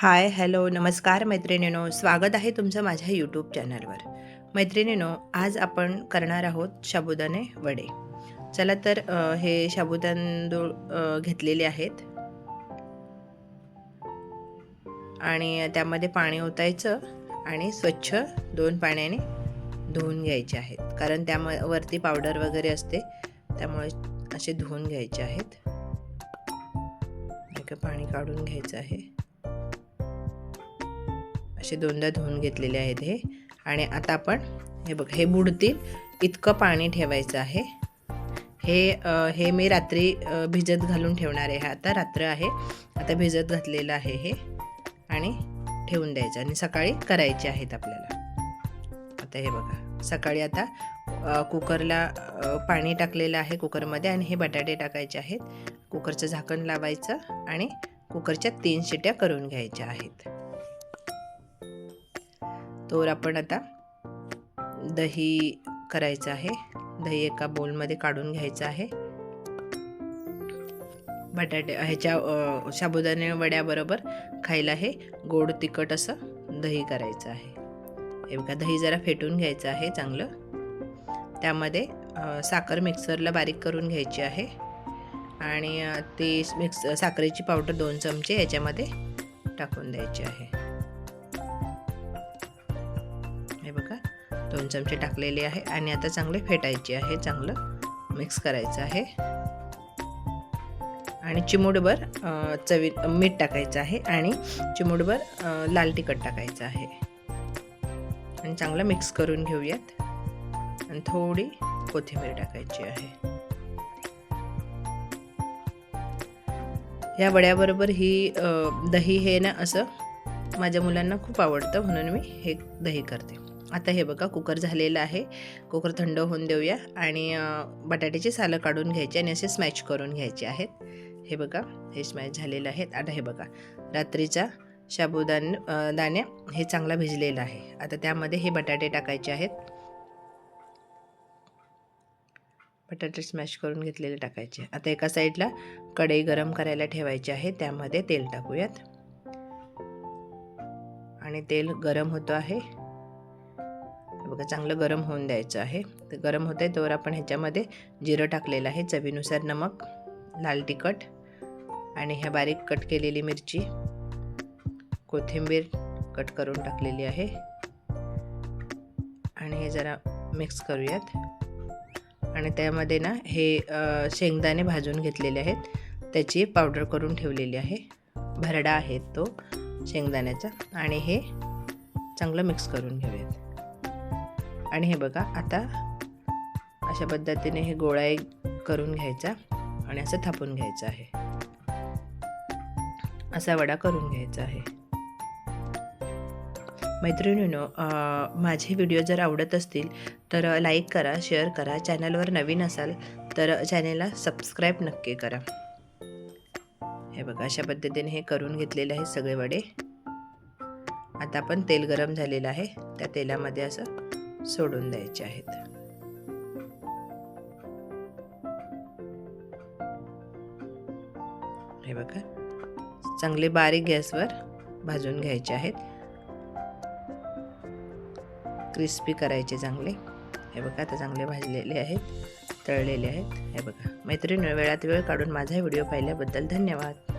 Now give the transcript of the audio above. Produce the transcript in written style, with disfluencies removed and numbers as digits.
हाय, hello, नमस्कार मैत्रिणींनो. स्वागत आहे तुमचं माझ्या यूट्यूब चॅनलवर. मैत्रिणींनो, आज आपण करणार आहोत साबुदाणे वडे. चला तर हे साबुदाणे घेतलेले आहेत आणि त्यामध्ये पाणी ओतायचं आणि स्वच्छ 2 पाण्याने धुवून घ्यायचे आहेत, कारण त्यावरती पावडर वगैरे असते, त्यामुळे असे धुवून घ्यायचे आहेत. पाणी काढून घ्यायचं आहे. असे दोनदा धुवून घेतलेले आहेत हे. आणि आता आपण हे बघा, हे बुडतील इतकं पाणी ठेवायचं आहे. हे मी रात्री भिजत घालून ठेवणार आहे. आता रात्र आहे, आता भिजत घातलेलं आहे हे, आणि ठेवून द्यायचं आणि सकाळी करायचे आहेत आपल्याला. आता हे बघा, सकाळी आता कुकरला पाणी टाकलेलं आहे कुकरमध्ये, आणि हे बटाटे टाकायचे आहेत. कुकरचं झाकण लावायचं आणि कुकरच्या 3 शिट्या करून घ्यायच्या आहेत. तर आपण आता दही करायचं आहे. दही एका बोलमध्ये काढून घ्यायचं आहे. बटाटे ह्याच्या साबुदाणे वड्याबरोबर खायला हे गोड तिखट असं दही करायचं आहे. हे बघा, दही जरा फेटून घ्यायचं आहे चांगलं. त्यामध्ये साखर मिक्सरला बारीक करून घ्यायची आहे, आणि ती साखरेची पावडर 2 चमचे याच्यामध्ये टाकून द्यायची आहे. हे बघा, 2 चमचे टाकलेले आहे, आणि आता चांगले फेटायचे आहे. चांगलं मिक्स करायचं आहे, आणि चिमूटभर मीठ टाकायचं आहे, आणि चिमूटभर लाल तिखट टाकायचं आहे, आणि चांगलं मिक्स करून घेऊयात. आणि थोडी कोथिंबीर टाकायची आहे. या वड्याबरोबर ही दही हे ना असं माझ्या मुलांना खूप आवडतं, म्हणून मी हे दही करते. आता हे बघा, कुकर झालेलं आहे. कुकर थंड होऊन देऊया, आणि बटाट्याची सालं काढून घ्यायची आणि असे स्मॅश करून घ्यायचे आहेत. हे बघा, हे स्मॅश झालेलं आहे. आता हे बघा, रात्रीचा साबुदाणे हे चांगला भिजलेला आहे. आता त्यामध्ये हे बटाटे टाकायचे आहेत. बटाटे स्मॅश करून घेतलेले टाकायचे. आता एका साईडला कढई गरम करायला ठेवायची आहे. त्यामध्ये तेल टाकूयात, आणि तेल गरम होतं आहे. बघा, चांगलं गरम होऊन द्यायचं आहे. ते गरम होतं आहे तोवर आपण ह्याच्यामध्ये जिरं टाकलेलं आहे, चवीनुसार नमक, लाल तिखट, आणि ह्या बारीक कट केलेली मिरची, कोथिंबीर कट करून टाकलेली आहे, आणि हे जरा मिक्स करूयात. आणि त्यामध्ये ना हे शेंगदाणे भाजून घेतलेले आहेत, त्याची पावडर करून ठेवलेली आहे. भरडा आहे तो शेंगदाण्याचा, आणि हे चांगलं मिक्स करून घेऊयात. आणि हे बघा, आता अशा पद्धतीने हे गोळा करून घ्यायचा, आणि असं थापून घ्यायचं आहे. असा वडा करून घ्यायचा आहे. मैत्रिणींनो, माझे व्हिडिओ जर आवडत असतील तर लाईक करा, शेअर करा. चॅनलवर नवीन असाल तर चॅनलला सबस्क्राईब नक्की करा. हे बघा, अशा पद्धतीने हे करून घेतलेले आहे सगळे वडे. आता आपण तेल गरम झालेलं आहे, त्या तेलामध्ये असं सोडून द्यायचे आहेत. हे बघा, चांगले बारीक गॅसवर भाजून घ्यायचे आहेत. क्रिस्पी करायचे चांगले. हे बघा, आता चांगले भाजलेले आहेत, तळलेले आहेत. हे बघा मैत्रिणी, वेळात वेळ काढून माझा व्हिडिओ पाहिल्याबद्दल धन्यवाद.